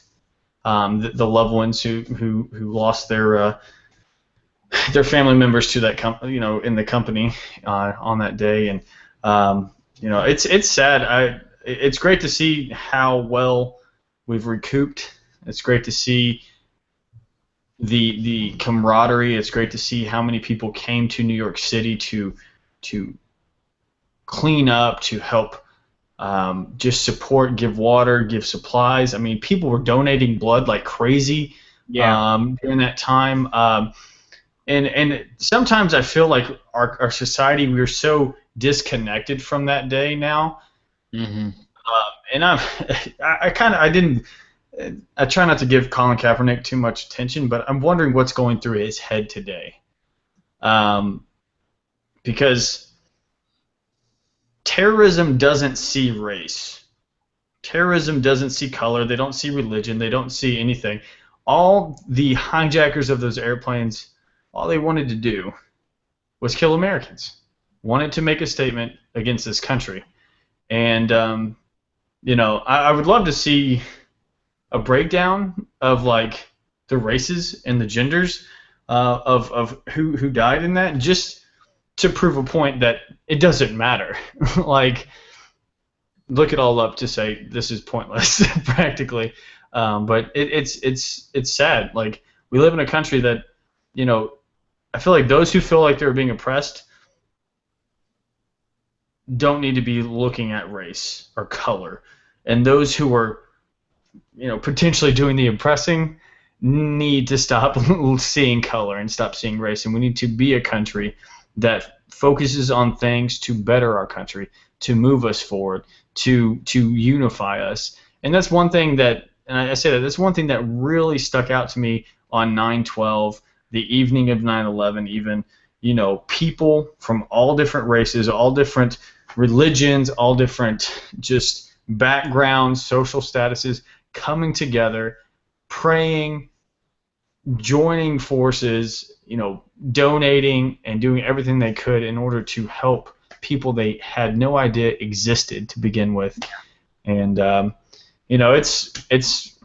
the loved ones who lost their family members to that in the company on that day. And it's sad. It's great to see how well we've recouped. It's great to see the camaraderie. It's great to see how many people came to New York City to clean up, to help just support, give water, give supplies. I mean, people were donating blood like crazy during that time. And sometimes I feel like our society, we're so disconnected from that day now. Mm-hmm. And I try not to give Colin Kaepernick too much attention, but I'm wondering what's going through his head today. Because terrorism doesn't see race. Terrorism doesn't see color. They don't see religion. They don't see anything. All the hijackers of those airplanes, all they wanted to do was kill Americans. Wanted to make a statement against this country. And, I would love to see a breakdown of like the races and the genders of who died in that, just to prove a point that it doesn't matter. Like, look it all up to say this is pointless practically. But it's sad. Like, we live in a country that, you know, I feel like those who feel like they're being oppressed don't need to be looking at race or color, and those who are, you know, potentially doing the oppressing need to stop seeing color and stop seeing race. And we need to be a country that focuses on things to better our country, to move us forward, to unify us. And that's one thing that, and I say that's one thing that really stuck out to me on 9/12, the evening of 9/11. Even, you know, people from all different races, all different religions, all different just backgrounds, social statuses, coming together, praying, joining forces, you know, donating and doing everything they could in order to help people they had no idea existed to begin with. And you know, it's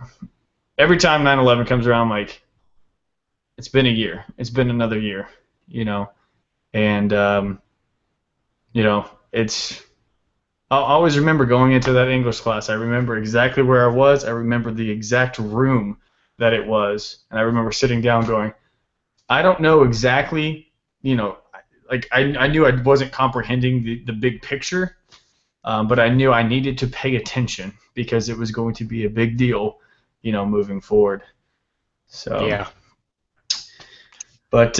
every time 9/11 comes around, I'm like, it's been a year, it's been another year, you know. And you know, I'll always remember going into that English class. I remember exactly where I was. I remember the exact room that it was, and I remember sitting down going, I don't know exactly, you know, like I knew I wasn't comprehending the big picture, but I knew I needed to pay attention because it was going to be a big deal, you know, moving forward. So Yeah. But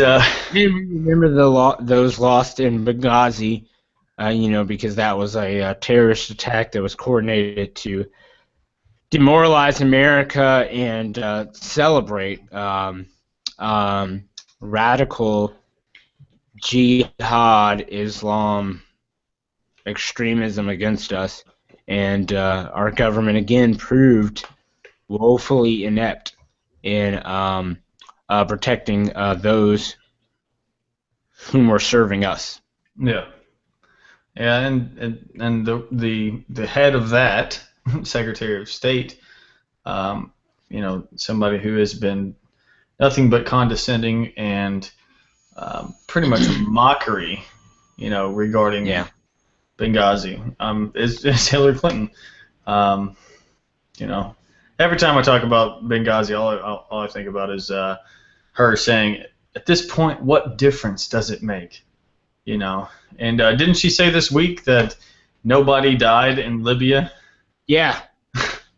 You remember those lost in Benghazi, you know, because that was a terrorist attack that was coordinated to demoralize America and celebrate radical jihad Islam extremism against us. And our government again proved woefully inept in protecting those whom were serving us. yeah, and the head of that, Secretary of State, you know, somebody who has been nothing but condescending and pretty much mockery, you know, regarding Benghazi, is Hillary Clinton. You know, every time I talk about Benghazi, all I think about is her saying, at this point, what difference does it make? You know, and didn't she say this week that nobody died in Libya? Yeah,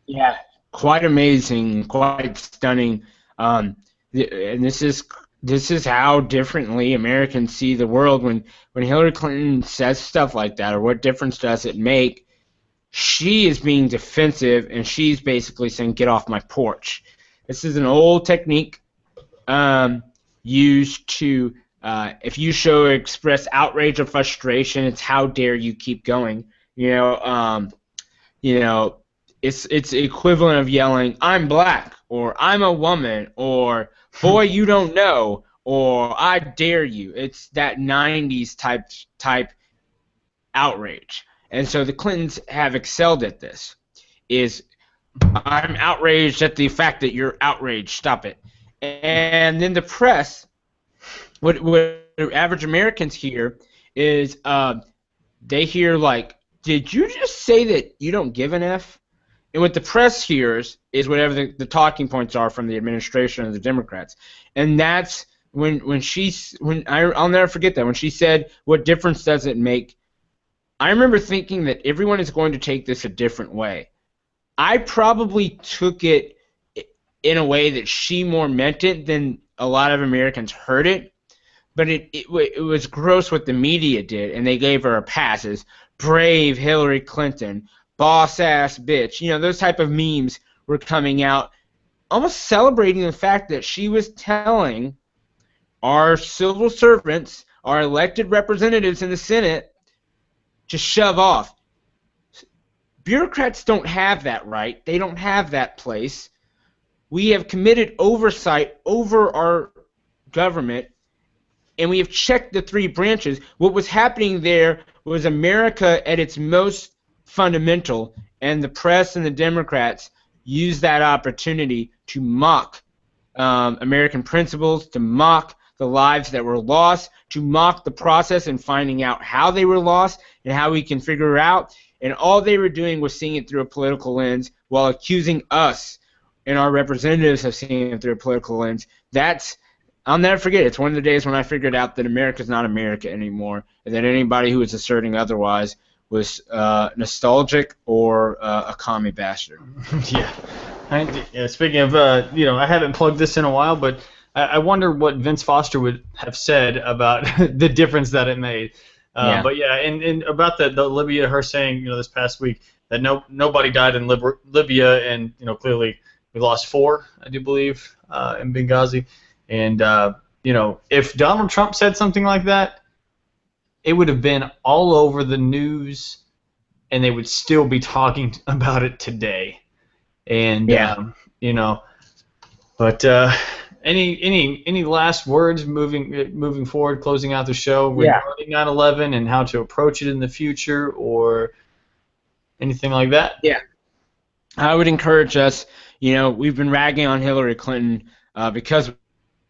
yeah, quite amazing, quite stunning. And this is how differently Americans see the world when Hillary Clinton says stuff like that, or what difference does it make? She is being defensive, and she's basically saying, "Get off my porch." This is an old technique used to, if you express outrage or frustration, it's how dare you keep going. You know, it's the equivalent of yelling, "I'm black," or "I'm a woman," or "Boy, you don't know," or "I dare you." It's that 90s type outrage. And so the Clintons have excelled at this. I'm outraged at the fact that you're outraged. Stop it. And then the press, what average Americans hear is they hear like, "Did you just say that you don't give an F?" And what the press hears is whatever the talking points are from the administration and the Democrats. And that's I'll never forget that when she said, "What difference does it make?" I remember thinking that everyone is going to take this a different way. I probably took it in a way that she more meant it than a lot of Americans heard it, but it was gross what the media did, and they gave her a pass as brave Hillary Clinton, boss-ass bitch. You know, those type of memes were coming out, almost celebrating the fact that she was telling our civil servants, our elected representatives in the Senate, to shove off. Bureaucrats don't have that right. They don't have that place. We have committed oversight over our government, and we have checked the three branches. What was happening there was America at its most fundamental, and the press and the Democrats use that opportunity to mock American principles, to mock the lives that were lost, to mock the process and finding out how they were lost and how we can figure it out. And all they were doing was seeing it through a political lens while accusing us and our representatives of seeing it through a political lens. I'll never forget. It's one of the days when I figured out that America's not America anymore, and that anybody who was asserting otherwise was nostalgic or a commie bastard. Yeah. Speaking of, I haven't plugged this in a while, but I wonder what Vince Foster would have said about the difference that it made. But yeah, and about the Libya, her saying, this past week that nobody died in Libya, and clearly we lost 4, I do believe, in Benghazi. And if Donald Trump said something like that, it would have been all over the news, and they would still be talking about it today. And but any last words moving forward, closing out the show regarding 9/11 and how to approach it in the future, or anything like that? Yeah, I would encourage us. We've been ragging on Hillary Clinton because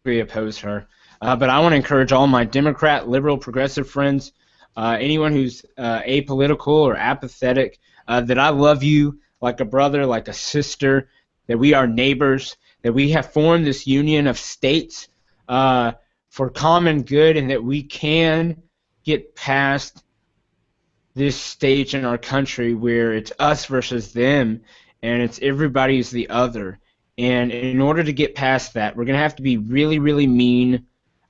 we oppose her, but I want to encourage all my Democrat, liberal, progressive friends, anyone who's apolitical or apathetic, that I love you like a brother, like a sister, that we are neighbors, that we have formed this union of states for common good, and that we can get past this stage in our country where it's us versus them, and it's everybody's the other. And in order to get past that, we're going to have to be really, really mean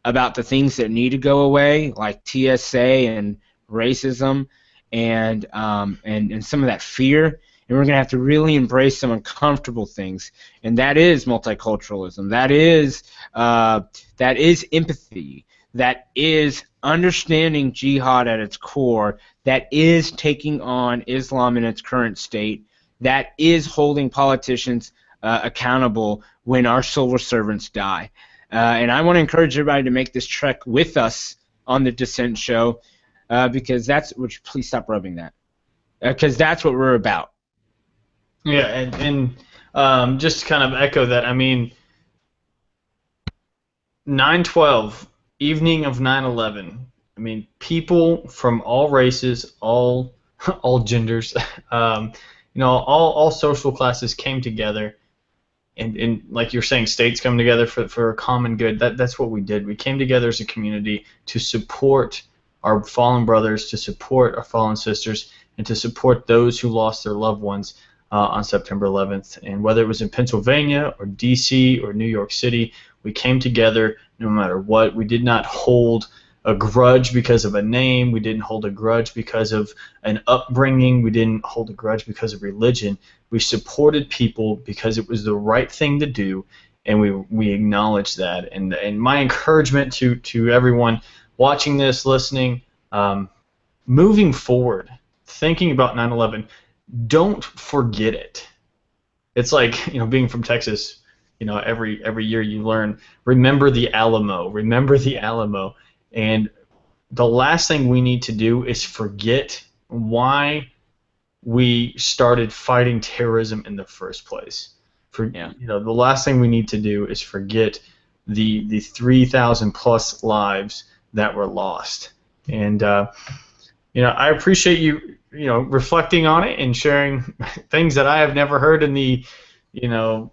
about the things that need to go away, like TSA and racism and some of that fear. And we're going to have to really embrace some uncomfortable things, and that is multiculturalism. That is empathy. That is understanding jihad at its core. That is taking on Islam in its current state. That is holding politicians accountable when our civil servants die. And I want to encourage everybody to make this trek with us on the Dissent Show, because please stop rubbing that, because that's what we're about. Yeah, and just to kind of echo that, 9/12, evening of 9/11. People from all races, all genders, all social classes came together, and like you're saying, states come together for a common good. That's what we did. We came together as a community to support our fallen brothers, to support our fallen sisters, and to support those who lost their loved ones on September 11th. And whether it was in Pennsylvania or D.C. or New York City, we came together no matter what. We did not hold a grudge because of a name. We didn't hold a grudge because of an upbringing. We didn't hold a grudge because of religion. We supported people because it was the right thing to do, and we acknowledged that. And my encouragement to everyone watching this, listening, moving forward, thinking about 9/11, don't forget it. It's like, being from Texas, every year you learn, remember the Alamo, and the last thing we need to do is forget why we started fighting terrorism in the first place. The last thing we need to do is forget the 3,000 plus lives that were lost. And I appreciate you reflecting on it and sharing things that I have never heard in the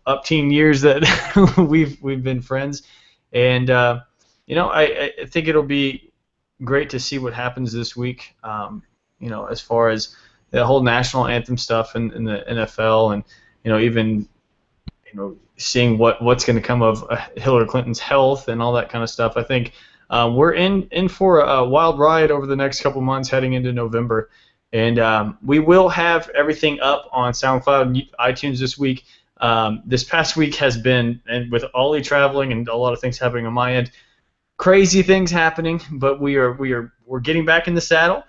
up-teen years that we've been friends. And I think it'll be great to see what happens this week. As far as the whole national anthem stuff in the NFL, and even seeing what's going to come of Hillary Clinton's health and all that kind of stuff. I think we're in for a wild ride over the next couple months heading into November. And we will have everything up on SoundCloud and iTunes this week. This past week has been, and with Ollie traveling and a lot of things happening on my end, crazy things happening. But we're getting back in the saddle.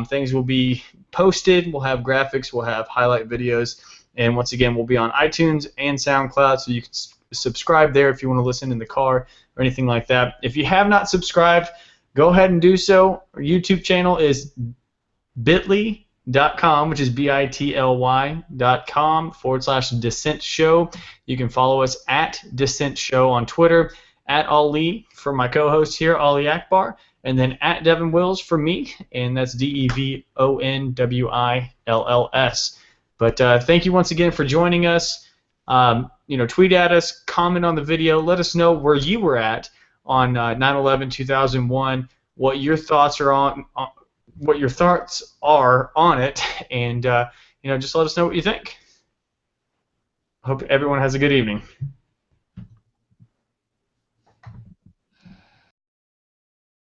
Things will be posted. We'll have graphics. We'll have highlight videos. And once again, we'll be on iTunes and SoundCloud, so you can subscribe there if you want to listen in the car or anything like that. If you have not subscribed, go ahead and do so. Our YouTube channel is bit.ly, bitly.com, which is bitly.com/Dissent Show. You can follow us at Dissent Show on Twitter, at Ali for my co-host here, Ali Akbar, and then at Devin Wills for me, and that's DEVONWILLS. But thank you once again for joining us. Tweet at us, comment on the video, let us know where you were at on 9/11/2001, what your thoughts are on it, and just let us know what you think. Hope everyone has a good evening.